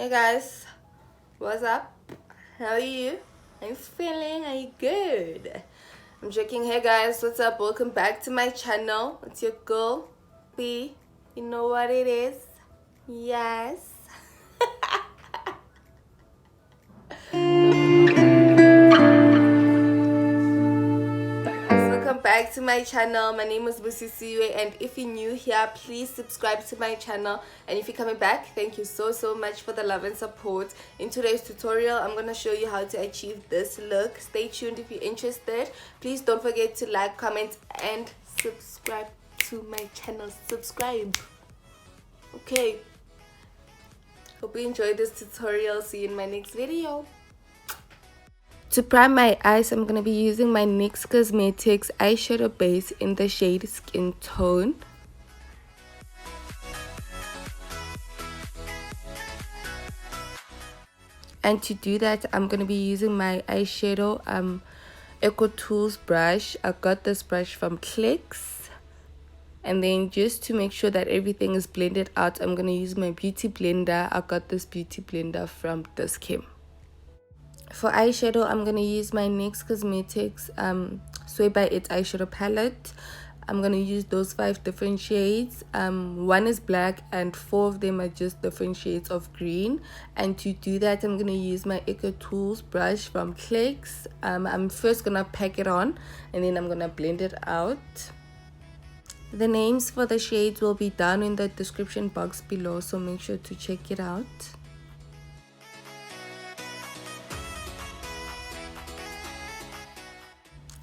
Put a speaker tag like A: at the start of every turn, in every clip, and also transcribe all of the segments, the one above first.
A: Hey guys, what's up? How are you? How you feeling? Are you good? I'm joking. Hey guys, what's up? Welcome back to my channel. It's your girl, B. You know what it is? Yes. Welcome back to my channel. My name is busi, and if you're new here, please subscribe to my channel. And if you're coming back, thank you so much for the love and support. In today's tutorial, I'm gonna show you how to achieve this look. Stay tuned if you're interested. Please don't forget to like, comment, and subscribe to my channel. Subscribe. Okay, hope you enjoyed this tutorial. See you in my next video. To prime my eyes, I'm going to be using my NYX eyeshadow base in the shade Skin Tone. And to do that, I'm going to be using my eyeshadow Eco Tools brush. I got this brush from Clicks. And then just to make sure that everything is blended out, I'm going to use my beauty blender. I got this beauty blender from dis-chem. For eyeshadow, I'm going to use my NYX Cosmetics Sway by It eyeshadow palette. I'm going to use those 5 different shades. One is black and 4 of them are just different shades of green. And to do that, I'm going to use my Eco Tools brush from Clicks. I'm first going to pack it on and then I'm going to blend it out. The names for the shades will be down in the description box below, so make sure to check it out.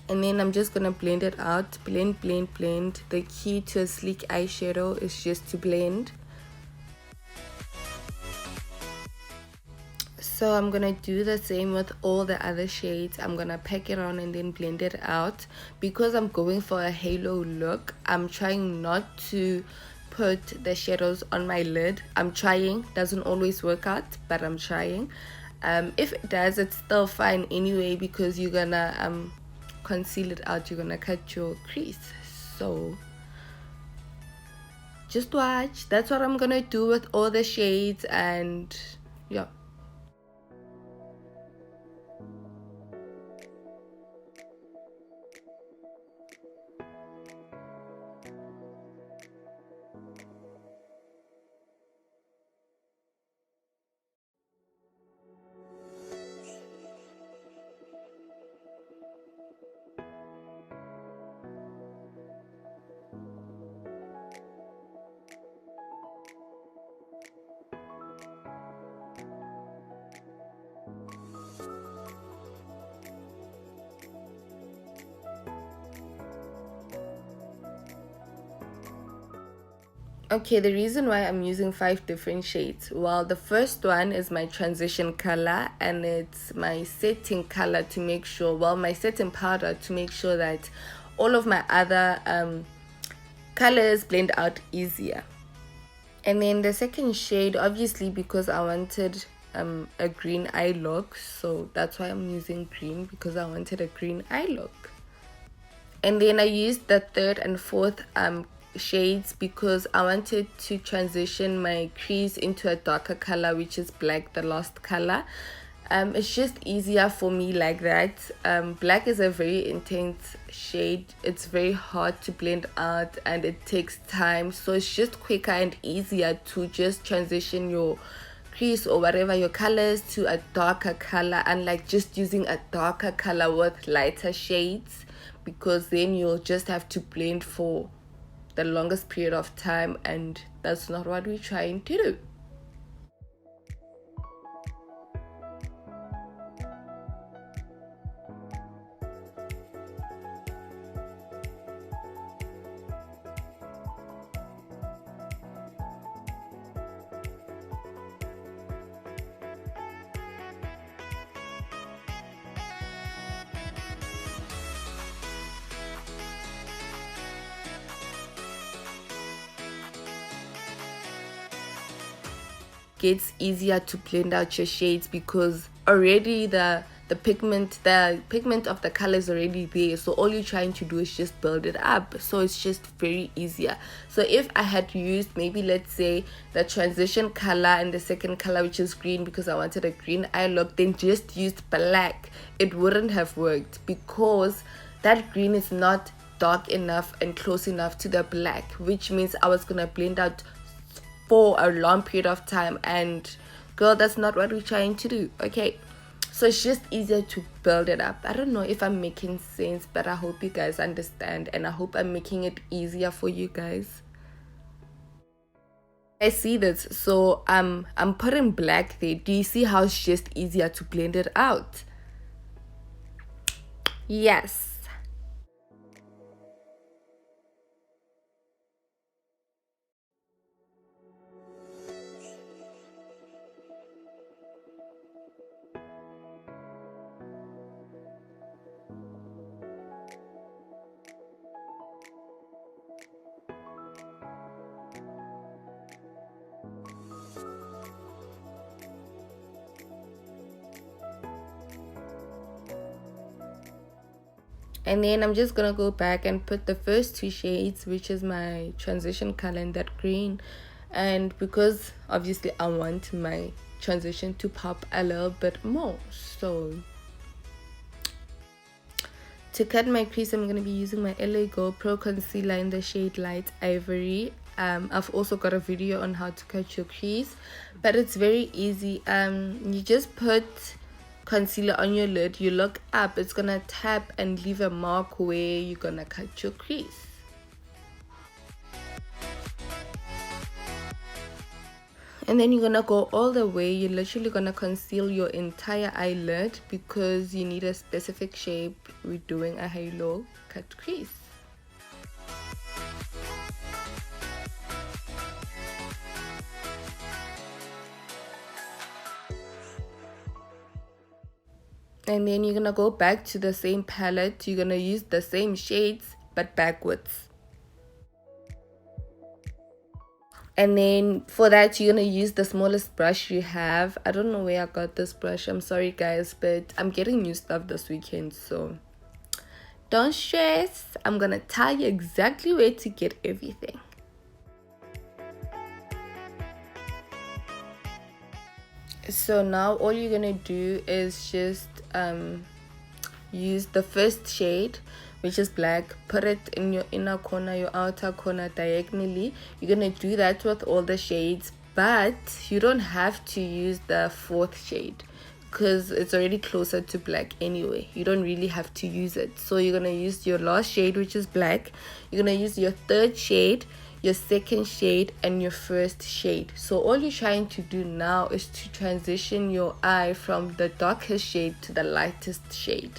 A: And then I'm just gonna blend it out. Blend. The key to a sleek eyeshadow is just to blend. So I'm gonna do the same with all the other shades. I'm gonna pack it on and then blend it out. Because I'm going for a halo look, I'm trying not to put the shadows on my lid. I'm trying. Doesn't always work out, but I'm trying. If it does, it's still fine anyway, because you're gonna conceal it out. You're gonna cut your crease, so just watch. That's what I'm gonna do with all the shades. And yeah. Okay, the reason why I'm using 5 different shades, well, the first one is my transition color, and it's my setting color to make sure, well, my setting powder to make sure that all of my other colors blend out easier. And then the second shade, obviously because I wanted a green eye look, so that's why I'm using green, because I wanted a green eye look. And then I used the third and fourth shades because I wanted to transition my crease into a darker color, which is black, the last color. It's just easier for me like that. Black is a very intense shade. It's very hard to blend out and it takes time, so it's just quicker and easier to just transition your crease or whatever your colors to a darker color, unlike just using a darker color with lighter shades, because then you'll just have to blend for the longest period of time, and that's not what we're trying to do. Gets easier to blend out your shades because already the the pigment of the color is already there, so all you're trying to do is just build it up. So it's just very easier. So if I had used, maybe let's say, the transition color and the second color, which is green, because I wanted a green eye look, then just used black, it wouldn't have worked, because that green is not dark enough and close enough to the black, which means I was gonna blend out for a long period of time, and girl, that's not what we're trying to do. Okay, so it's just easier to build it up. I don't know if I'm making sense, but I hope you guys understand, and I hope I'm making it easier for you guys. I see this, so I'm putting black there. Do you see how it's just easier to blend it out? Yes. And then I'm just gonna go back and put the first two shades, which is my transition color and that green. And because obviously I want my transition to pop a little bit more, so to cut my crease, I'm gonna be using my LA Go Pro concealer in the shade Light Ivory. I've also got a video on how to cut your crease, but it's very easy. You just put concealer on your lid, you look up, it's gonna tap and leave a mark where you're gonna cut your crease. And then you're gonna go all the way. You're literally gonna conceal your entire eyelid because you need a specific shape. We're doing a halo cut crease. And then you're gonna go back to the same palette. You're gonna use the same shades but backwards. And then for that, you're gonna use the smallest brush you have. I don't know where I got this brush, I'm sorry guys, but I'm getting new stuff this weekend, so don't stress. I'm gonna tell you exactly where to get everything. So now all you're gonna do is just use the first shade, which is black, put it in your inner corner, your outer corner diagonally. You're gonna do that with all the shades, but you don't have to use the fourth shade because it's already closer to black anyway. You don't really have to use it. So you're gonna use your last shade, which is black. You're gonna use your third shade, your second shade, and your first shade. So all you're trying to do now is to transition your eye from the darkest shade to the lightest shade.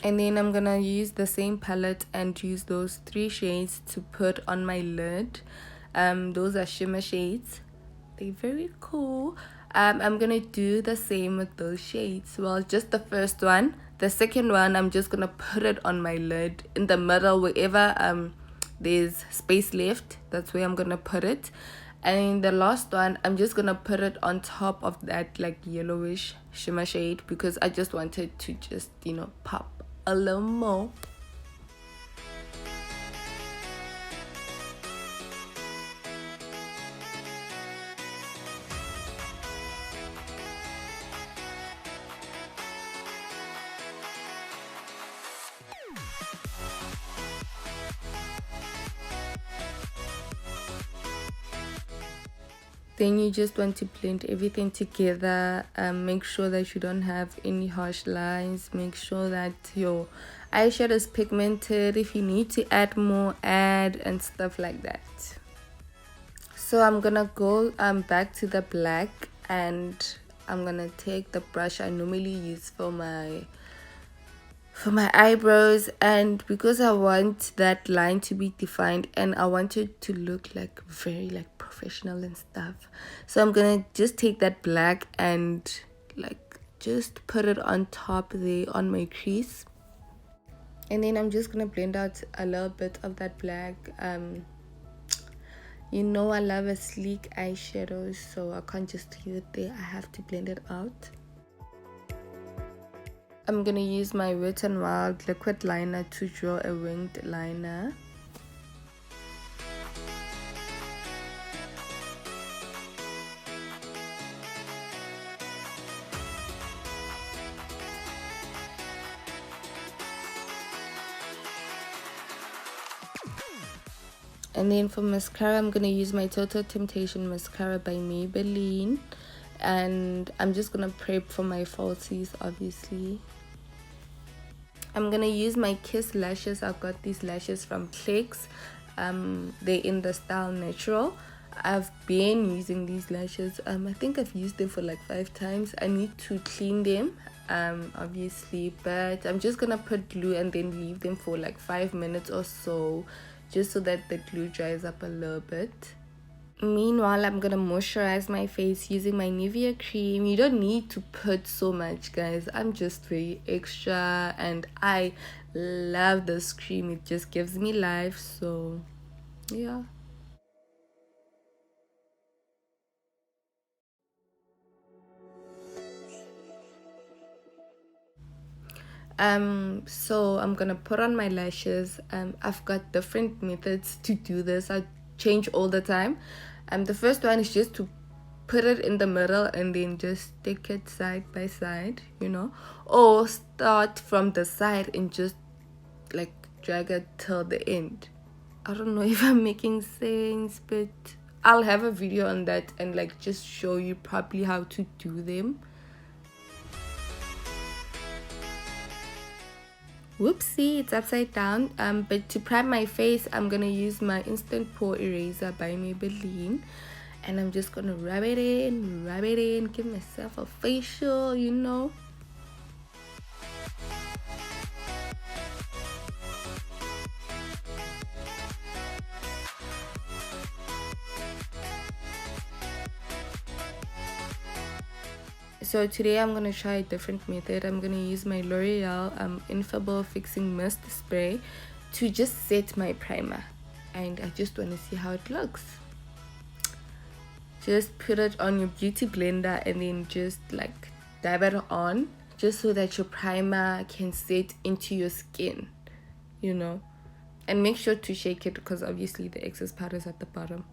A: And then I'm gonna use the same palette and use those three shades to put on my lid. Those are shimmer shades. They're very cool. I'm gonna do the same with those shades. Well, just the first one. The second one, I'm just gonna put it on my lid in the middle, wherever there's space left. That's where I'm gonna put it. And the last one, I'm just gonna put it on top of that like yellowish shimmer shade because I just wanted to just, you know, pop a little more. Then you just want to blend everything together. Make sure that you don't have any harsh lines. Make sure that your eyeshadow is pigmented. If you need to add more, add, and stuff like that. So I'm gonna go back to the black and I'm gonna take the brush I normally use for my eyebrows, and because I want that line to be defined and I want it to look like very like professional and stuff, so I'm gonna just take that black and like just put it on top there on my crease, and then I'm just gonna blend out a little bit of that black. You know, I love a sleek eyeshadow, so I can't just leave it there, I have to blend it out. I'm gonna use my Wet n Wild liquid liner to draw a winged liner. And then for mascara, I'm gonna use my Total Temptation mascara by Maybelline, and I'm just gonna prep for my falsies, obviously. I'm gonna use my Kiss lashes. I got these lashes from Clicks. They're in the style natural. I've been using these lashes. I think I've used them for like 5 times. I need to clean them, obviously, but I'm just gonna put glue and then leave them for like 5 minutes or so, just so that the glue dries up a little bit. Meanwhile, I'm gonna moisturize my face using my Nivea cream. You don't need to put so much, guys. I'm just very extra and I love this cream. It just gives me life, so yeah. So I'm gonna put on my lashes. I've got different methods to do this. I change all the time. The first one is just to put it in the middle and then just stick it side by side, you know, or start from the side and just like drag it till the end. I don't know if I'm making sense, but I'll have a video on that and like just show you properly how to do them. Whoopsie, it's upside down. But to prime my face, I'm gonna use my instant pore eraser by Maybelline, and I'm just gonna rub it in, give myself a facial, you know. So today I'm gonna try a different method. I'm gonna use my L'Oreal Infallible Fixing Mist Spray to just set my primer, and I just want to see how it looks. Just put it on your beauty blender and then just like dab it on, just so that your primer can set into your skin, you know. And make sure to shake it because obviously the excess powder is at the bottom.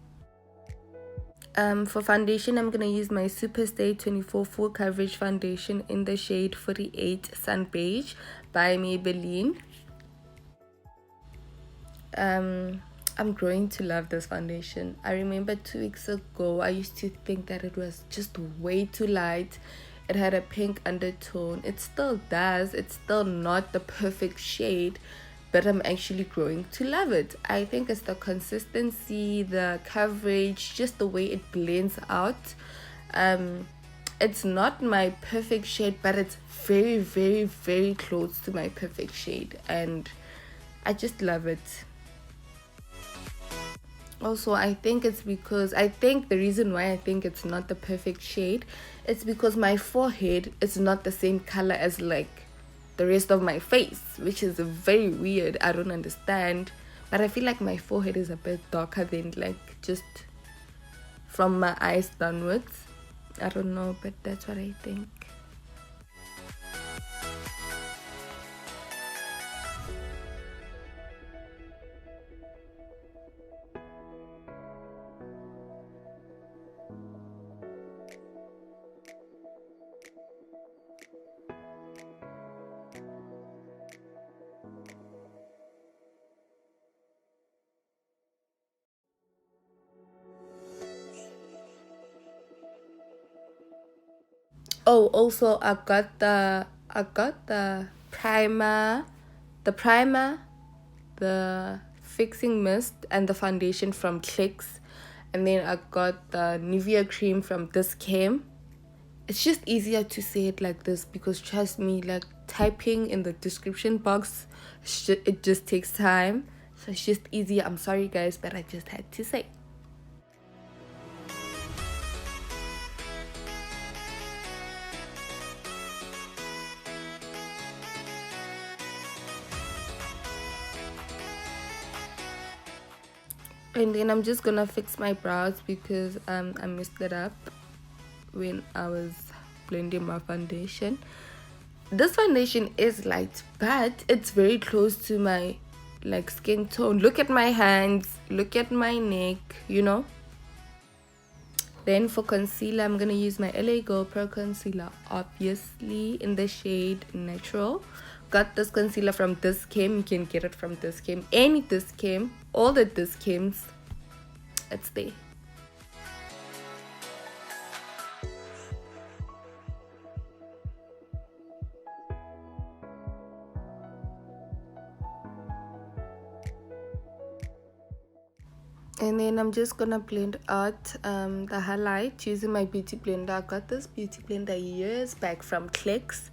A: For foundation, I'm gonna use my Superstay 24 Full Coverage Foundation in the shade 48 Sun Beige by Maybelline. I'm growing to love this foundation. I remember 2 weeks ago I used to think that it was just way too light. It had a pink undertone. It still does. It's still not the perfect shade, but I'm actually growing to love it. I think it's the consistency, the coverage, just the way it blends out. It's not my perfect shade, but it's very, very, very close to my perfect shade, and I just love it. Also, I think the reason why I think it's not the perfect shade, it's because my forehead is not the same color as like the rest of my face, which is very weird. I don't understand, but I feel like my forehead is a bit darker than like just from my eyes downwards. I don't know, but that's what I think. Oh, also I got the primer, the fixing mist, and the foundation from Clicks, and then I got the Nivea cream from dis-chem. It's just easier to say it like this, because trust me, like typing in the description box, it just takes time. So it's just easier. I'm sorry guys, but I just had to say. And then I'm just gonna fix my brows because I messed it up when I was blending my foundation. This foundation is light, but it's very close to my like skin tone. Look at my hands, look at my neck, you know. Then for concealer, I'm gonna use my LA Girl Pro concealer, obviously in the shade Natural. Got this concealer from dis-chem. You can get it from dis-chem, any dis-chem, all the dis-chems, it's there. And then I'm just gonna blend out the highlight using my beauty blender. I got this beauty blender years back from Clicks,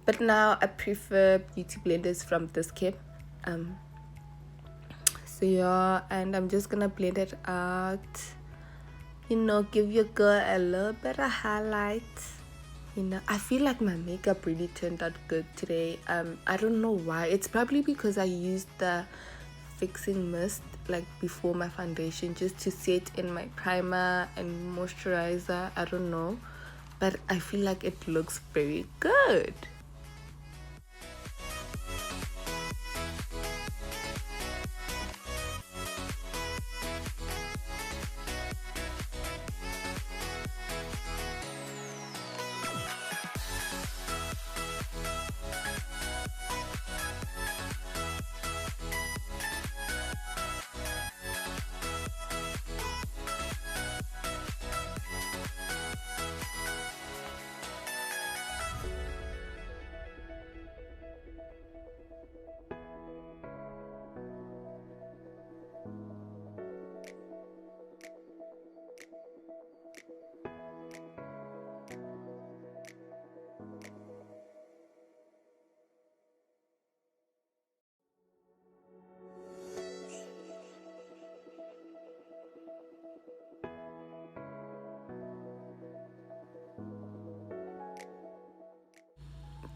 A: but now I prefer beauty blenders from dis-chem. So yeah, and I'm just gonna blend it out, you know, give your girl a little bit of highlight. You know, I feel like my makeup really turned out good today. I don't know why. It's probably because I used the fixing mist like before my foundation, just to set in my primer and moisturizer. I don't know, but I feel like it looks very good.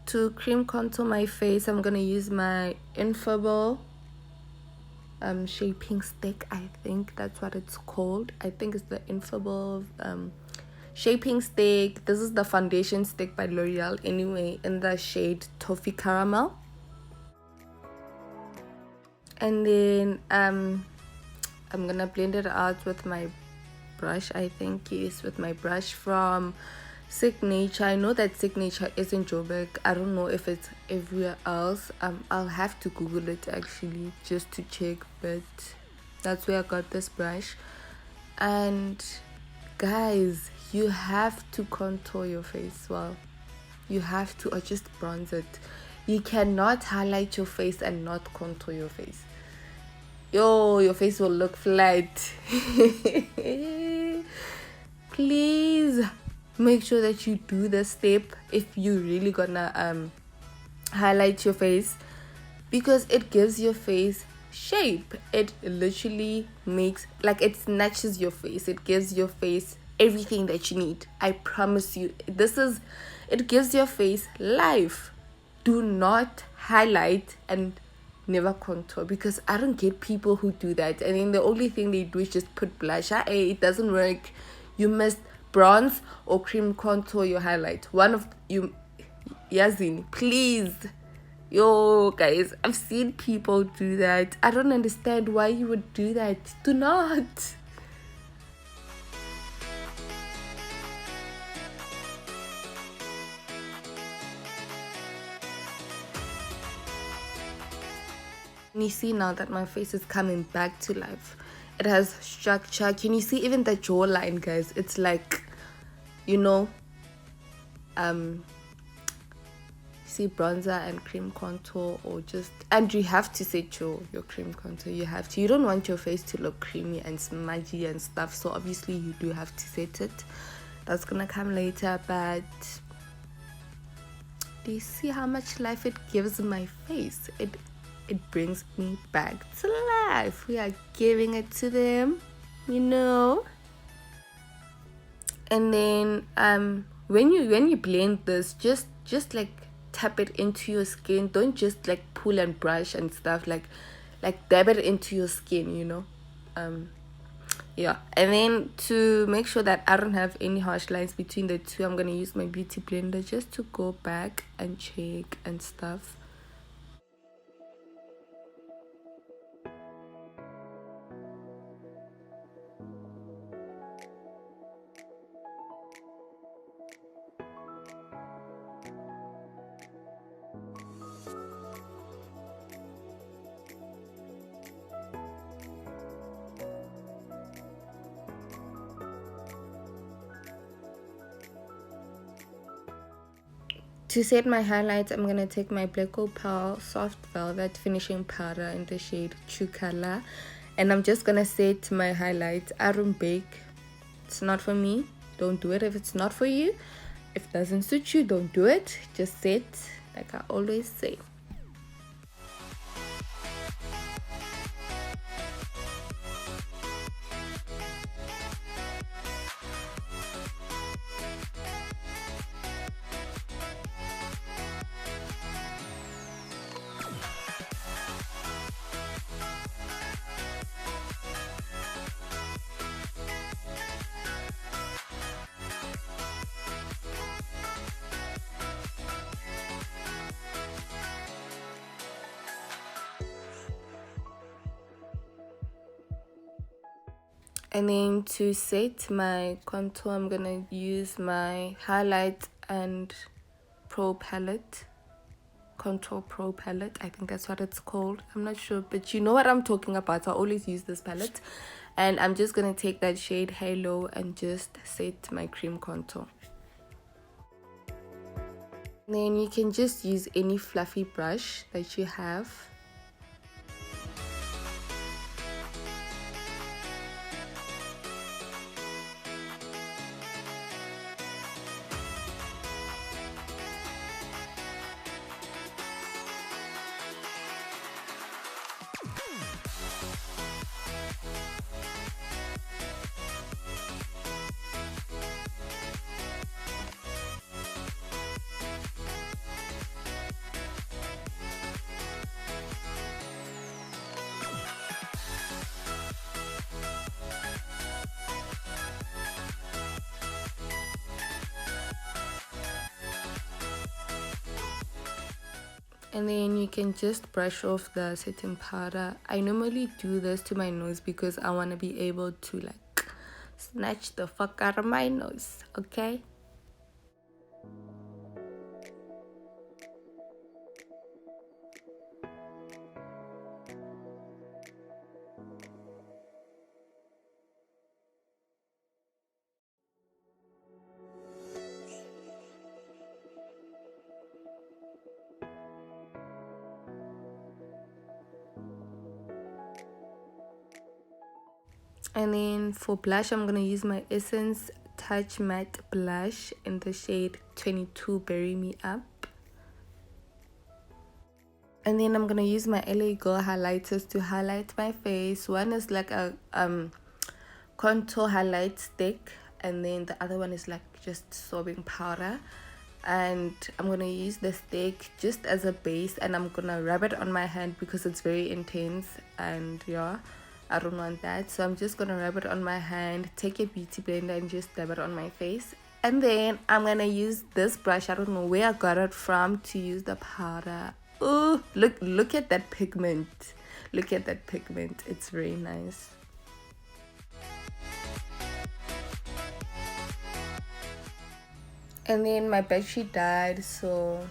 A: To cream contour my face, I'm gonna use my Infable shaping stick. I think that's what it's called. I think it's the Infable shaping stick. This is the foundation stick by L'Oreal anyway, in the shade Toffee Caramel. And then I'm gonna blend it out with my brush. I think, yes, with my brush from Signature. I know that Signature is in Joburg. I don't know if it's everywhere else. I'll have to Google it actually just to check, but that's where I got this brush. And guys, you have to contour your face. Well, you have to, or just bronze it. You cannot highlight your face and not contour your face. Yo, your face will look flat. Please make sure that you do this step if you really gonna highlight your face, because it gives your face shape. It literally makes, like, it snatches your face. It gives your face everything that you need. I promise you, it gives your face life. Do not highlight and never contour, because I don't get people who do that and then the only thing they do is just put blush. It doesn't work. You must bronze or cream contour your highlight. One of you, Yazin, please. Yo guys, I've seen people do that. I don't understand why you would do that. Do not. And you see now that my face is coming back to life. It has structure. Can you see even the jawline, guys? It's like, you know, see bronzer and cream contour, or just, and you have to set your cream contour. You have to. You don't want your face to look creamy and smudgy and stuff, so obviously you do have to set it. That's gonna come later. But do you see how much life it gives my face? It brings me back to life. We are giving it to them, you know. And then when you blend this, just like tap it into your skin. Don't just like pull and brush and stuff. Like dab it into your skin, you know. Yeah. And then to make sure that I don't have any harsh lines between the two, I'm gonna use my beauty blender just to go back and check and stuff. To set my highlights, I'm going to take my Black Opal Soft Velvet Finishing Powder in the shade True Color. And I'm just going to set my highlights. I don't bake. It's not for me. Don't do it if it's not for you. If it doesn't suit you, don't do it. Just set, like I always say. And then to set my contour, I'm gonna use my Highlight and Pro palette, Contour Pro palette. I think that's what it's called. I'm not sure, but you know what I'm talking about. I always use this palette. And I'm just gonna take that shade Halo and just set my cream contour. And then you can just use any fluffy brush that you have. And then you can just brush off the setting powder. I normally do this to my nose because I want to be able to like snatch the fuck out of my nose, okay? And then for blush, I'm gonna use my Essence Touch Matte Blush in the shade 22 Bury Me Up. And then I'm gonna use my LA Girl highlighters to highlight my face. One is like a contour highlight stick, and then the other one is like just sorbing powder. And I'm gonna use the stick just as a base, and I'm gonna rub it on my hand because it's very intense, and yeah, I don't want that. So I'm just gonna rub it on my hand, take a beauty blender and just dab it on my face. And then I'm gonna use this brush, I don't know where I got it from, to use the powder. Oh, look at that pigment. Look at that pigment. It's very nice. And then my battery died, so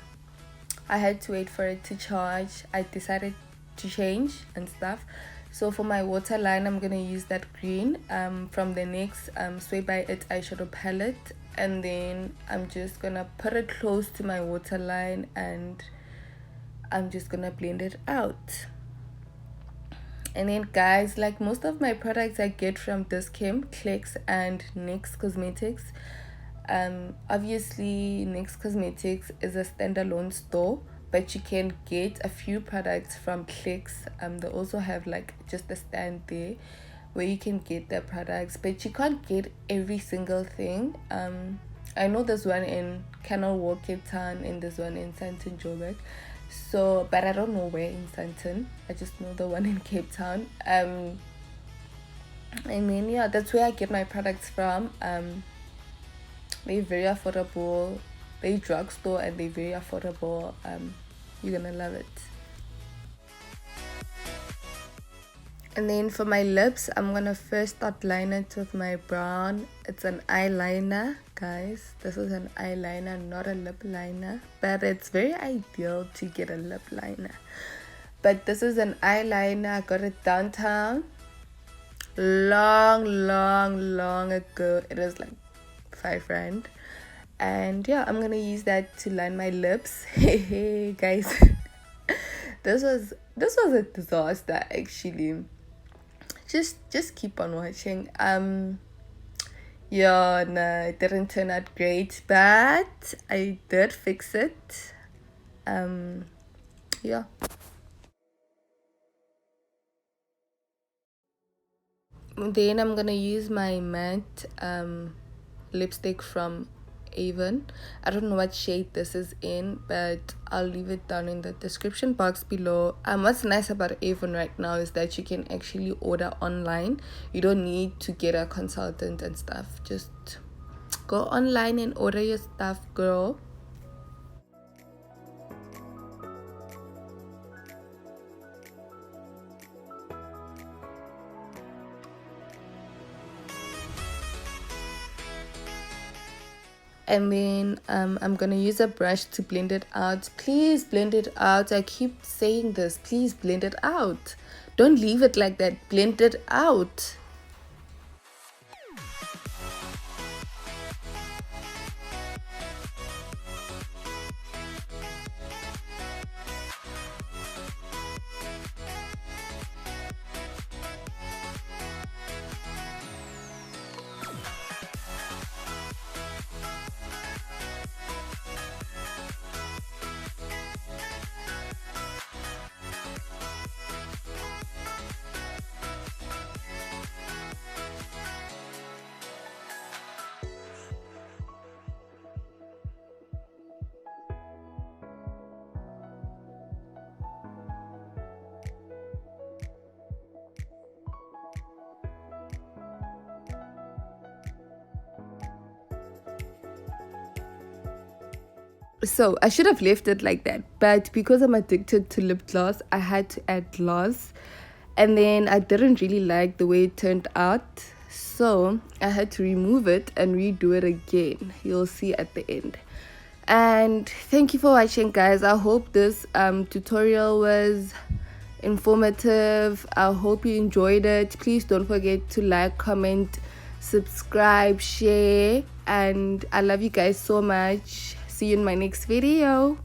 A: I had to wait for it to charge. I decided to change and stuff. So for my waterline, I'm gonna use that green from the NYX Sway by It eyeshadow palette, and then I'm just gonna put it close to my waterline and I'm just gonna blend it out. And then guys, like most of my products I get from dis-chem, Clicks and NYXcosmetics. Obviously nyxcosmetics is a standalone store, but you can get a few products from Clicks. They also have like just a stand there where you can get their products, but you can't get every single thing. I know there's one in Canal Walk, Cape Town, and there's one in Sandton, Joburg. So, but I don't know where in Sandton. I just know the one in Cape Town. And then yeah, that's where I get my products from. They're very affordable. They drugstore and they're very affordable. You're gonna love it. And then for my lips, I'm gonna first outline it with my brown. It's an eyeliner, guys. This is an eyeliner, not a lip liner, but it's very ideal to get a lip liner. But this is an eyeliner. I got it downtown long ago. It was like 5 rand. And yeah, I'm gonna use that to line my lips. Hey guys, this was a disaster actually. Just keep on watching. Yeah, no, it didn't turn out great, but I did fix it. Yeah. Then I'm gonna use my matte lipstick from Avon. I don't know what shade this is in, but I'll leave it down in the description box below. What's nice about Avon right now is that you can actually order online. You don't need to get a consultant and stuff. Just go online and order your stuff, girl. And then I'm gonna use a brush to blend it out. Please blend it out. I keep saying this. Please blend it out. Don't leave it like that. Blend it out. So I should have left it like that, but because I'm addicted to lip gloss, I had to add gloss, and then I didn't really like the way it turned out, so I had to remove it and redo it again. You'll see at the end. And thank you for watching, guys. I hope this tutorial was informative. I hope you enjoyed it. Please don't forget to like, comment, subscribe, share, and I love you guys so much. See you in my next video.